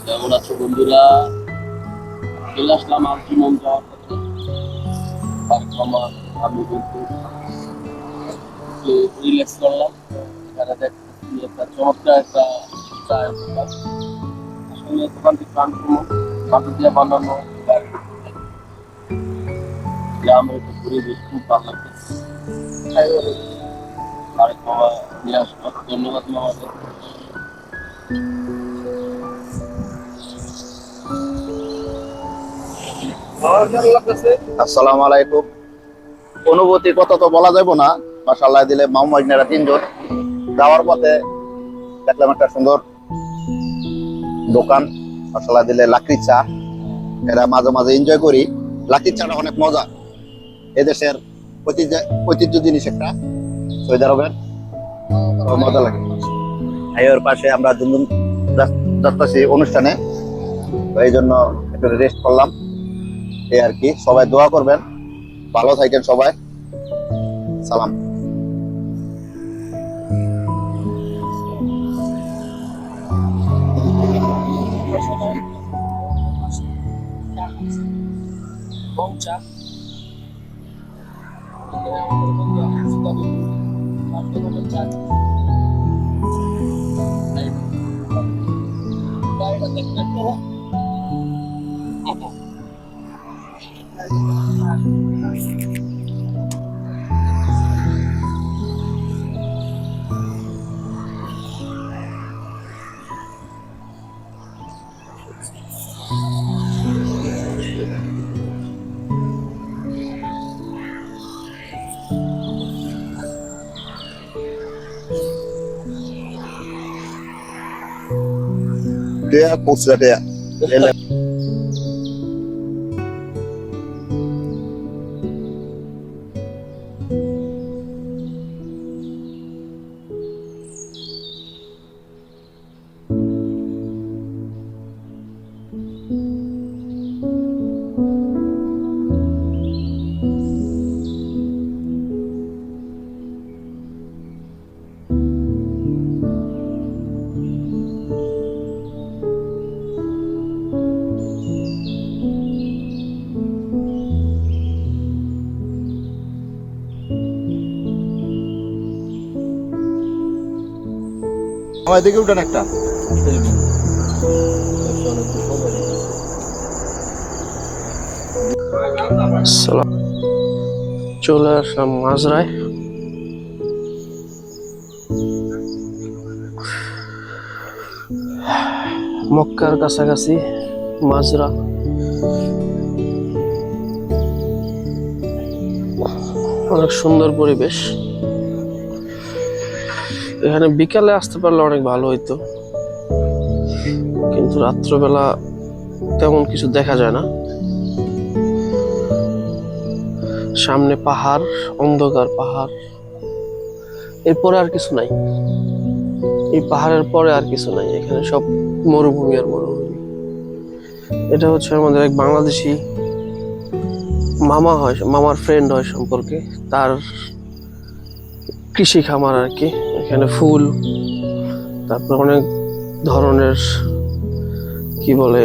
কেমন আছো বন্ধুরা? চলে আসলাম আর জীবন যাওয়ার পথে। আমার আমি কিন্তু একটু রিল্যাক্স করলাম। এখানে দেখতেছি একটা চমৎকার একটা চায়ের দোকান। আসলে দোকানটি প্রাণপূর্ণ মাটি দিয়ে বানানো গ্রামের একটা পরিবেশ খুব ভালো লাগতেছে। আরেক মামা নিয়ে আসলো, ধন্যবাদ মামাকে। আসসালামু আলাইকুম। অনুভূতির কথা তো বলা যাবে না। মাশাআল্লাহ দিলে মামুমাইনেরা তিনজন যাওয়ার পথে দেখলাম একটা সুন্দর দোকান। মাশাআল্লাহ দিলে লাকড়ি চা, এরা মাঝে মাঝে এনজয় করি। লাকড়ি চাটা অনেক মজা, এদেশের ঐতিহ্য ঐতিহ্য জিনিস একটা, সৌদি আরবের মজা লাগে। এর পাশে আমরা দুজন যাচ্ছি অনুষ্ঠানে, তো এই জন্য একটু রেস্ট করলাম। এই আর কি, সবাই দোয়া করবেন, ভালো থাকেন সবাই। সালাম। Dia poster dia. আমার দিকে উঠান একটা। চলে আসলাম মাজরায়। মক্কার কাছাকাছি মাজরা। অনেক সুন্দর পরিবেশ। এখানে বিকালে আসতে পারলে অনেক ভালো হইতো, কিন্তু রাত্রবেলা তেমন কিছু দেখা যায় না। সামনে পাহাড়, অন্ধকার পাহাড়, এরপরে আর কিছু নাই। এই পাহাড়ের পরে আর কিছু নাই, এখানে সব মরুভূমি আর মরুভূমি। এটা হচ্ছে আমাদের এক বাংলাদেশি মামা হয়, মামার ফ্রেন্ড হয় সম্পর্কে, তার কৃষি খামার আর কি। এখানে ফুল, তারপর অনেক ধরনের কি বলে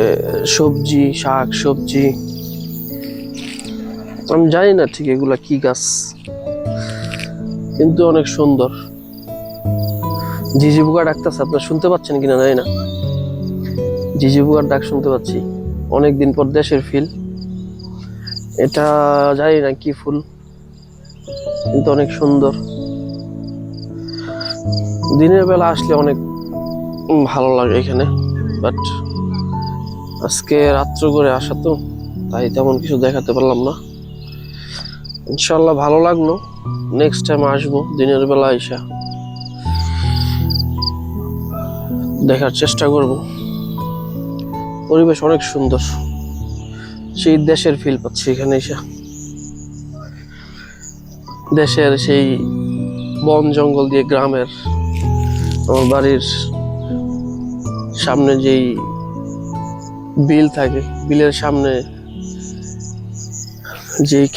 সবজি, শাক সবজি, আমি জানি না ঠিক এগুলা কি গাছ, কিন্তু অনেক সুন্দর। ঝিঝি পোকা ডাকতেছে, আপনারা শুনতে পাচ্ছেন কিনা জানি না। ঝিঝি পোকার ডাক শুনতে পাচ্ছি, অনেকদিন পর দেশের ফিল। এটা জানি না কি ফুল, কিন্তু অনেক সুন্দর। দিনের বেলা আসলে অনেক ভালো লাগে এখানে, বাট আজকে রাত্র করে আসা তো, তাই তেমন কিছু দেখাতে পারলাম না। ইনশাল্লাহ ভালো লাগলো, নেক্সট টাইম আসবো দিনের বেলা আইসা দেখার চেষ্টা করব। পরিবেশ অনেক সুন্দর, সেই দেশের ফিল পাচ্ছি এখানে এসে। দেশের সেই বন জঙ্গল দিয়ে গ্রামের, আমার বাড়ির সামনে যেই বিল থাকে, বিলের সামনে যেই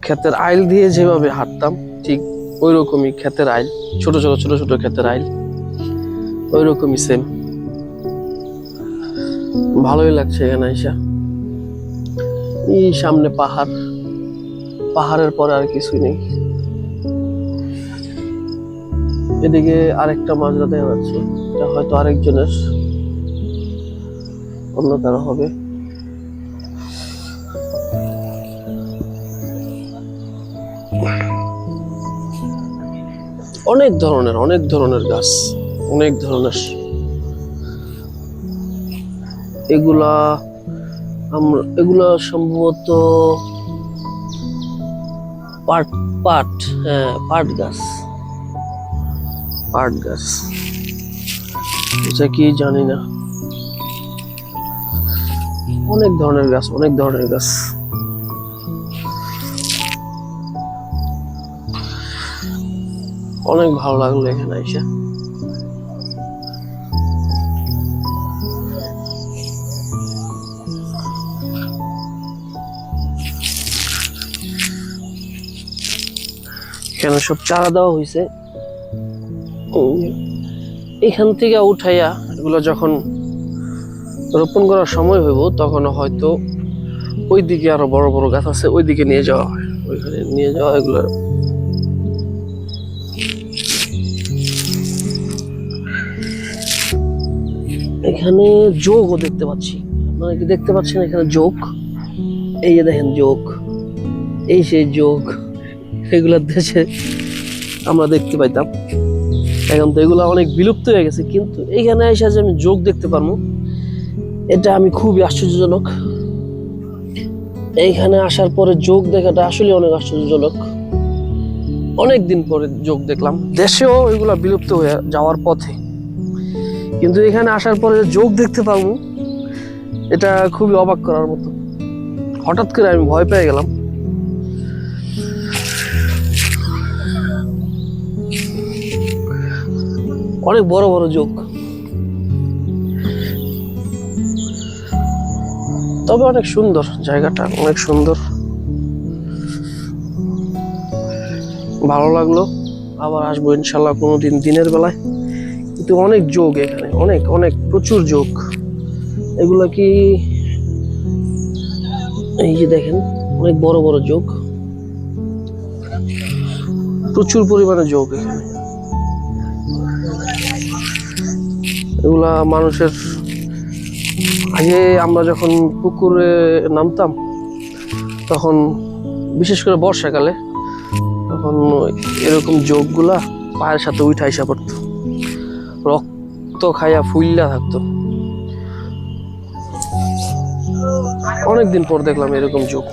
ক্ষেতের আইল দিয়ে যেভাবে হাঁটতাম, ঠিক ওই রকমই ক্ষেতের আইল, ছোট ছোট ক্ষেতের আইল। ওই রকমই সেম। ভালোই লাগছে এখানে এসে। এই সামনে পাহাড়, পাহাড়ের পরে আর কিছুই নেই। এদিকে আরেকটা মাজরা দেখা যাচ্ছে, এটা হয়তো আরেকজনের, অন্য কারো হবে। অনেক ধরনের গাছ, অনেক ধরনের। এগুলা সম্ভবত পাট, পাট, হ্যাঁ পাট গাছ, পাট গাছ। এটা কি জানি না। অনেক ধরনের গাছ, অনেক ধরনের গাছ। অনেক ভালো লাগলো এখানে এসে। এখানে সব চারা দেওয়া হয়েছে। এখান থেকে উঠাইয়া এগুলো যখন রোপণ করার সময় হইব তখন হয়তো ওইদিকে আরো বড় বড় গাছ আছে, ওইদিকে নিয়ে যাওয়া হয়, ওইখানে নিয়ে যাওয়া এগুলো। এখানে যোগও দেখতে পাচ্ছি, আপনারা কি দেখতে পাচ্ছেন? এখানে যোগ, এই যে দেখেন যোগ, এই সেই যোগ। এগুলোর দেশে আমরা দেখতে পাইতাম, এখন তো এগুলো অনেক বিলুপ্ত হয়ে গেছে, কিন্তু এইখানে এসে যে আমি যোগ দেখতে পারবো, এটা আমি খুবই আশ্চর্যজনক। এইখানে আসার পরে যোগ দেখাটা আসলে অনেক আশ্চর্যজনক। অনেকদিন পরে যোগ দেখলাম, দেশেও এগুলা বিলুপ্ত হয়ে যাওয়ার পথে, কিন্তু এখানে আসার পরে যোগ দেখতে পাবো, এটা খুবই অবাক করার মতো। হঠাৎ করে আমি ভয় পেয়ে গেলাম। অনেক বড় বড় যোগ, তবে অনেক সুন্দর জায়গাটা, অনেক সুন্দর, ভালো লাগলো। আবার আসবো ইনশাল্লাহ কোনোদিন দিনের বেলায়। কিন্তু অনেক যোগ এখানে, অনেক অনেক প্রচুর যোগ। এগুলা কি, এই যে দেখেন অনেক বড় বড় যোগ, প্রচুর পরিমাণে যোগ এখানে। এগুলা মানুষের, আগে আমরা যখন পুকুরে নামতাম তখন বিশেষ করে বর্ষাকালে, তখন এরকম যোগগুলা পায়ের সাথে উঠে আইসা পড়তো, রক্ত খাইয়া ফুইল্লা থাকতো। অনেকদিন পর দেখলাম এরকম যোগ।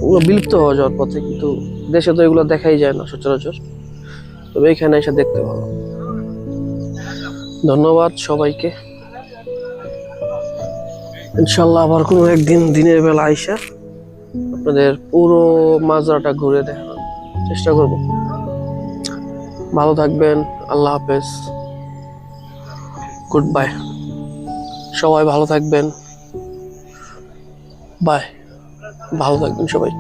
ওগুলো বিলুপ্ত হওয়া যাওয়ার পথে, কিন্তু দেশে তো এগুলো দেখাই যায় না সচরাচর, তবে এখানে এসে দেখতে ভালো। ধন্যবাদ সবাইকে। ইনশাল্লাহ আবার কোনো একদিন দিনের বেলা আইসা আপনাদের পুরো মাজরাটা ঘুরে দেখানোর চেষ্টা করব। ভালো থাকবেন, আল্লাহ হাফেজ, গুড বাই। সবাই ভালো থাকবেন, বাই। ভালো থাকবেন সবাই।